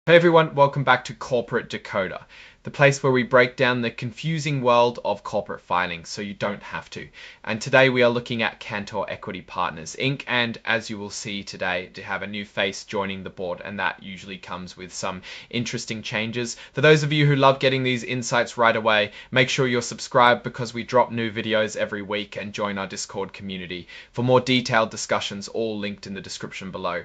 Hey everyone, welcome back to Corporate Decoder, the place where we break down the confusing world of corporate filing so you don't have to. And today we are looking at Cantor Equity Partners Inc. And as you will see today, to have a new face joining the board, and that usually comes with some interesting changes. For those of you who love getting these insights right away, make sure you're subscribed because we drop new videos every week, and join our Discord community for more detailed discussions, all linked in the description below.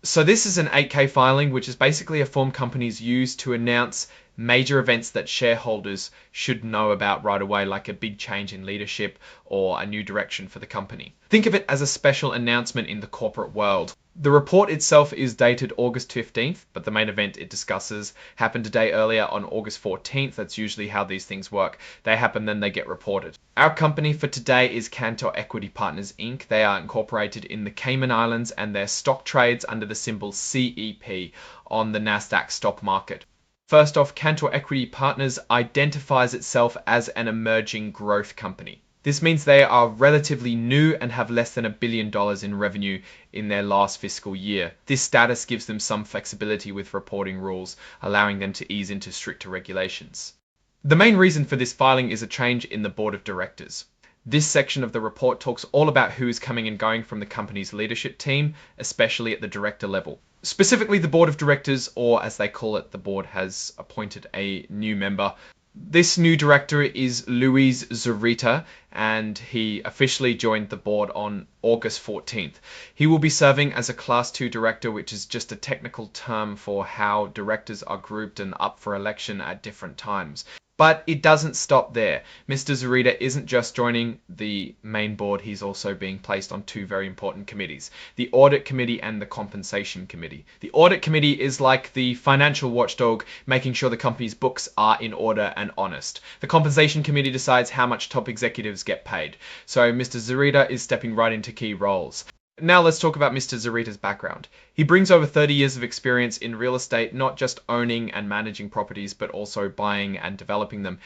So this is an 8K filing, which is basically a form companies use to announce major events that shareholders should know about right away, like a big change in leadership or a new direction for the company. Think of it as a special announcement in the corporate world. The report itself is dated August 15th, but the main event it discusses happened a day earlier on August 14th. That's usually how these things work. They happen, then they get reported. Our company for today is Cantor Equity Partners Inc. They are incorporated in the Cayman Islands and their stock trades under the symbol CEP on the Nasdaq stock market. First off, Cantor Equity Partners identifies itself as an emerging growth company. This means they are relatively new and have less than $1 billion in revenue in their last fiscal year. This status gives them some flexibility with reporting rules, allowing them to ease into stricter regulations. The main reason for this filing is a change in the board of directors. This section of the report talks all about who is coming and going from the company's leadership team, especially at the director level. Specifically, the board of directors, or as they call it, the board has appointed a new member. This new director is Luis Zurita, and he officially joined the board on August 14th. He will be serving as a Class 2 director, which is just a technical term for how directors are grouped and up for election at different times. But it doesn't stop there. Mr. Zurita isn't just joining the main board, he's also being placed on two very important committees, the Audit Committee and the Compensation Committee. The Audit Committee is like the financial watchdog, making sure the company's books are in order and honest. The Compensation Committee decides how much top executives get paid. So Mr. Zurita is stepping right into key roles. Now let's talk about Mr. Zurita's background. He brings over 30 years of experience in real estate, not just owning and managing properties, but also buying and developing them.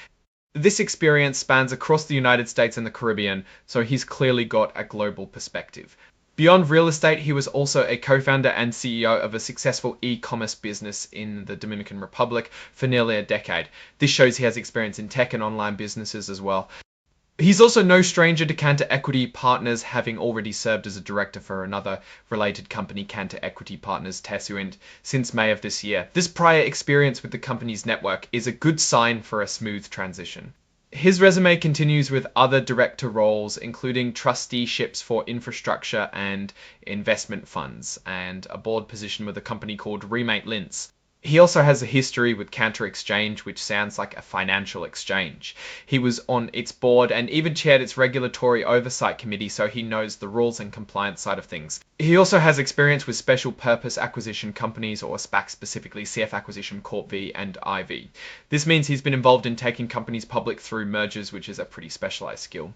This experience spans across the United States and the Caribbean, so he's clearly got a global perspective. Beyond real estate, he was also a co-founder and CEO of a successful e-commerce business in the Dominican Republic for nearly a decade. This shows he has experience in tech and online businesses as well. He's also no stranger to Cantor Equity Partners, having already served as a director for another related company, Cantor Equity Partners Tessuent, since May of this year. This prior experience with the company's network is a good sign for a smooth transition. His resume continues with other director roles, including trusteeships for infrastructure and investment funds, and a board position with a company called Remate Linz. He also has a history with Cantor Exchange, which sounds like a financial exchange. He was on its board and even chaired its regulatory oversight committee, so he knows the rules and compliance side of things. He also has experience with special purpose acquisition companies, or SPAC specifically, CF Acquisition Corp V and IV. This means he's been involved in taking companies public through mergers, which is a pretty specialized skill.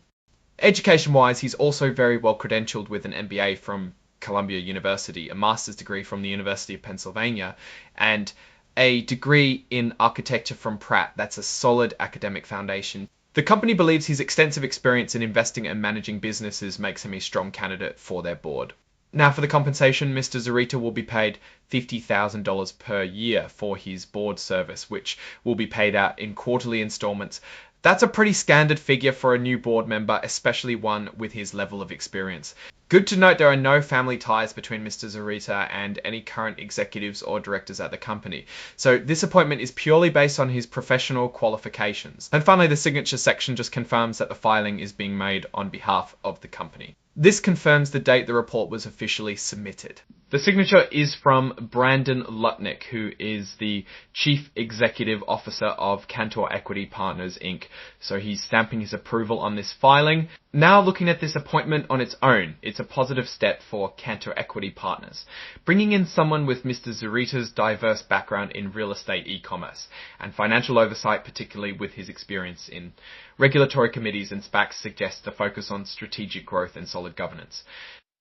Education-wise, he's also very well credentialed with an MBA from Columbia University, a master's degree from the University of Pennsylvania, and a degree in architecture from Pratt. That's a solid academic foundation. The company believes his extensive experience in investing and managing businesses makes him a strong candidate for their board. Now for the compensation, Mr. Zurita will be paid $50,000 per year for his board service, which will be paid out in quarterly installments. That's a pretty standard figure for a new board member, especially one with his level of experience. Good to note there are no family ties between Mr. Zurita and any current executives or directors at the company. So this appointment is purely based on his professional qualifications. And finally, the signature section just confirms that the filing is being made on behalf of the company. This confirms the date the report was officially submitted. The signature is from Brandon Lutnick, who is the Chief Executive Officer of Cantor Equity Partners Inc. So he's stamping his approval on this filing. Now looking at this appointment on its own, it's a positive step for Cantor Equity Partners. Bringing in someone with Mr. Zurita's diverse background in real estate e-commerce and financial oversight, particularly with his experience in regulatory committees and SPACs, suggests a focus on strategic growth and solid governance.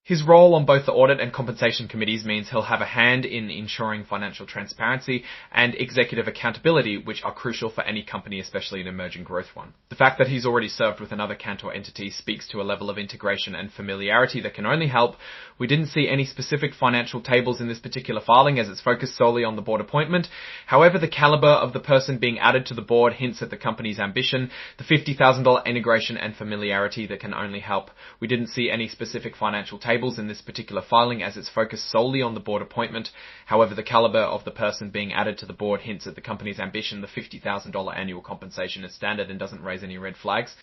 His role on both the audit and compensation committees means he'll have a hand in ensuring financial transparency and executive accountability, which are crucial for any company, especially an emerging growth one. The fact that he's already served with another Cantor entity speaks to a level of integration and familiarity that can only help. We didn't see any specific financial tables in this particular filing as it's focused solely on the board appointment. However, the caliber of the person being added to the board hints at the company's ambition, the $50,000 integration and familiarity that can only help. We didn't see any specific financial tables in this particular filing as it's focused solely on the board appointment. However, the caliber of the person being added to the board hints at the company's ambition. The $50,000 annual compensation is standard and doesn't raise any red flags.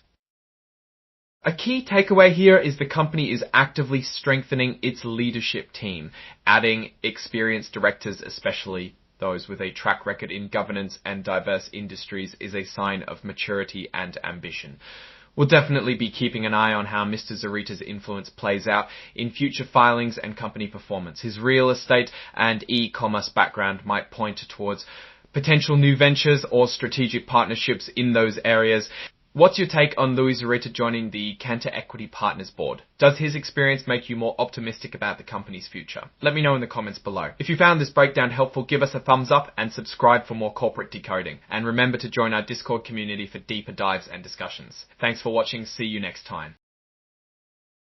A key takeaway here is the company is actively strengthening its leadership team, adding experienced directors, especially those with a track record in governance and diverse industries, is a sign of maturity and ambition. We'll definitely be keeping an eye on how Mr. Zarita's influence plays out in future filings and company performance. His real estate and e-commerce background might point towards potential new ventures or strategic partnerships in those areas. What's your take on Louis Zarita joining the Cantor Equity Partners Board? Does his experience make you more optimistic about the company's future? Let me know in the comments below. If you found this breakdown helpful, give us a thumbs up and subscribe for more corporate decoding. And remember to join our Discord community for deeper dives and discussions. Thanks for watching. See you next time.